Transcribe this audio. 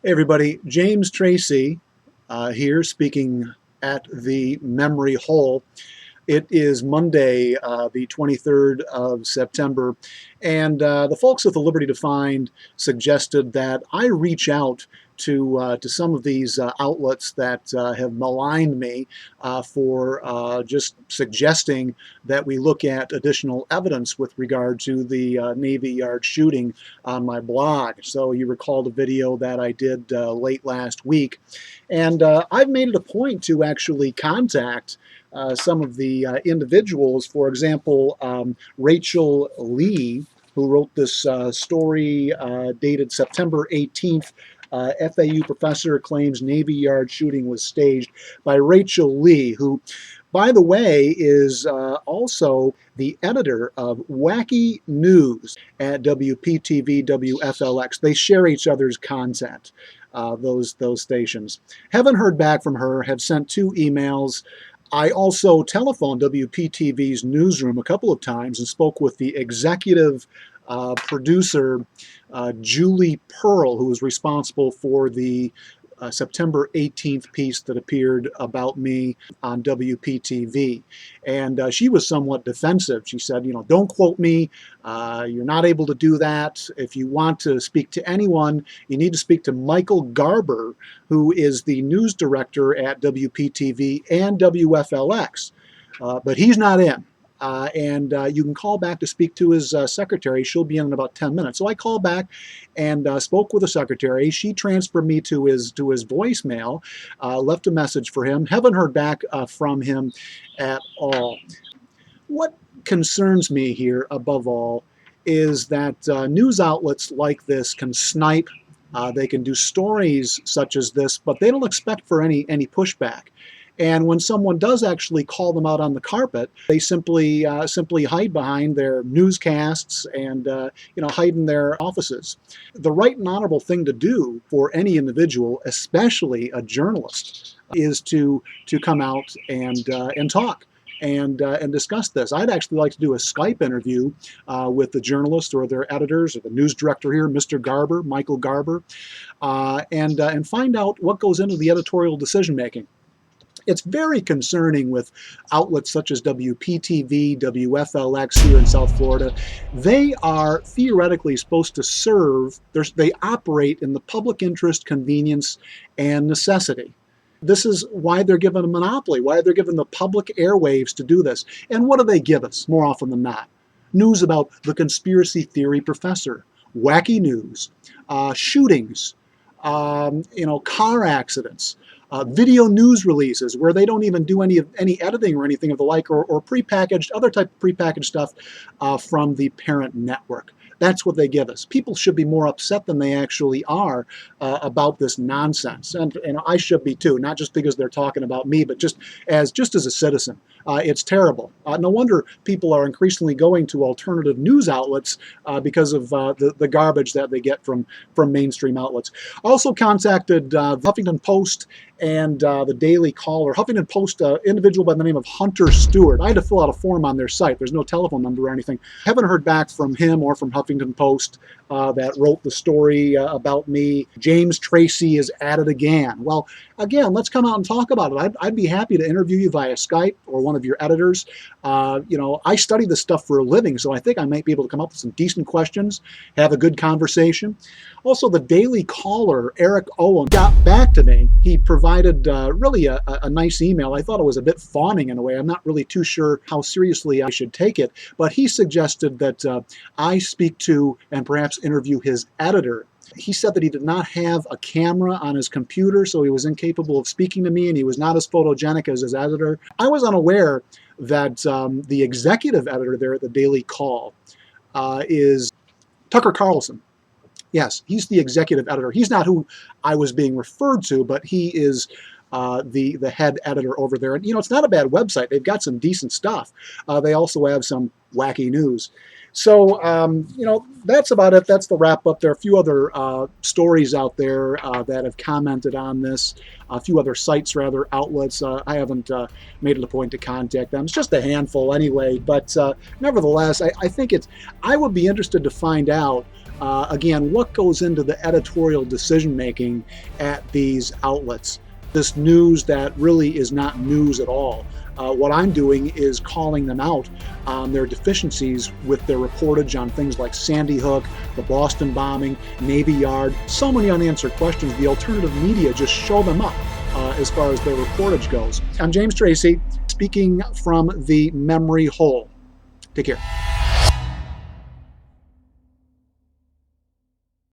Hey everybody, James Tracy here speaking at the memory hole. It is Monday, the 23rd of September, and the folks at the Liberty to Find suggested that I reach out to some of these outlets that have maligned me for just suggesting that we look at additional evidence with regard to the Navy Yard shooting on my blog. So you recall the video that I did late last week, and I've made it a point to actually contact some of the individuals. For example, Rachel Lee, who wrote this story dated September 18th. FAU professor claims Navy Yard shooting was staged, by Rachel Lee, who, by the way, is also the editor of Wacky News at WPTV, WFLX. They share each other's content, those stations. Haven't heard back from her, have sent 2 emails. I also telephoned WPTV's newsroom a couple of times and spoke with the executive producer, Julie Pearl, who was responsible for the September 18th piece that appeared about me on WPTV. And she was somewhat defensive. She said, don't quote me. You're not able to do that. If you want to speak to anyone, you need to speak to Michael Garber, who is the news director at WPTV and WFLX. But he's not in. And you can call back to speak to his secretary. She'll be in about 10 minutes. So I called back and spoke with the secretary. She transferred me to his voicemail, left a message for him. Haven't heard back from him at all. What concerns me here above all is that news outlets like this can snipe. They can do stories such as this, but they don't expect for any pushback. And when someone does actually call them out on the carpet, they simply hide behind their newscasts and hide in their offices. The right and honorable thing to do for any individual, especially a journalist, is to come out and talk and discuss this. I'd actually like to do a Skype interview with the journalist or their editors or the news director here, Mr. Garber, Michael Garber, and find out what goes into the editorial decision making. It's very concerning with outlets such as WPTV, WFLX here in South Florida. They are theoretically supposed to serve, they operate in the public interest, convenience, and necessity. This is why they're given a monopoly, why they're given the public airwaves to do this. And what do they give us more often than not? News about the conspiracy theory professor, wacky news, shootings, car accidents, video news releases where they don't even do any editing or anything of the like, or prepackaged, other type of prepackaged stuff from the parent network. That's what they give us. People should be more upset than they actually are about this nonsense, and I should be too. Not just because they're talking about me, but just as a citizen. It's terrible. No wonder people are increasingly going to alternative news outlets because of the garbage that they get from mainstream outlets. Also contacted the Huffington Post and the Daily Caller. Huffington Post, individual by the name of Hunter Stewart. I had to fill out a form on their site. There's no telephone number or anything. Haven't heard back from him or from Huffington Post that wrote the story about me. James Tracy is at it again. Well, again, let's come out and talk about it. I'd be happy to interview you via Skype or one of your editors. I study this stuff for a living, so I think I might be able to come up with some decent questions, have a good conversation. Also, the Daily Caller, Eric Owen, got back to me. He provided really a nice email. I thought it was a bit fawning in a way. I'm not really too sure how seriously I should take it, but he suggested that I speak to and perhaps interview his editor. He said that he did not have a camera on his computer, so he was incapable of speaking to me, and he was not as photogenic as his editor. I was unaware that the executive editor there at the Daily Call is Tucker Carlson. Yes, he's the executive editor. He's not who I was being referred to, but he is the head editor over there. And, it's not a bad website. They've got some decent stuff. They also have some wacky news. So, that's about it. That's the wrap up. There are a few other stories out there that have commented on this, a few other sites, rather, outlets. I haven't made it a point to contact them. It's just a handful anyway. But nevertheless, I think I would be interested to find out, again, what goes into the editorial decision making at these outlets. This news that really is not news at all. What I'm doing is calling them out on their deficiencies with their reportage on things like Sandy Hook, the Boston bombing, Navy Yard, so many unanswered questions. The alternative media just show them up as far as their reportage goes. I'm James Tracy, speaking from the memory hole. Take care.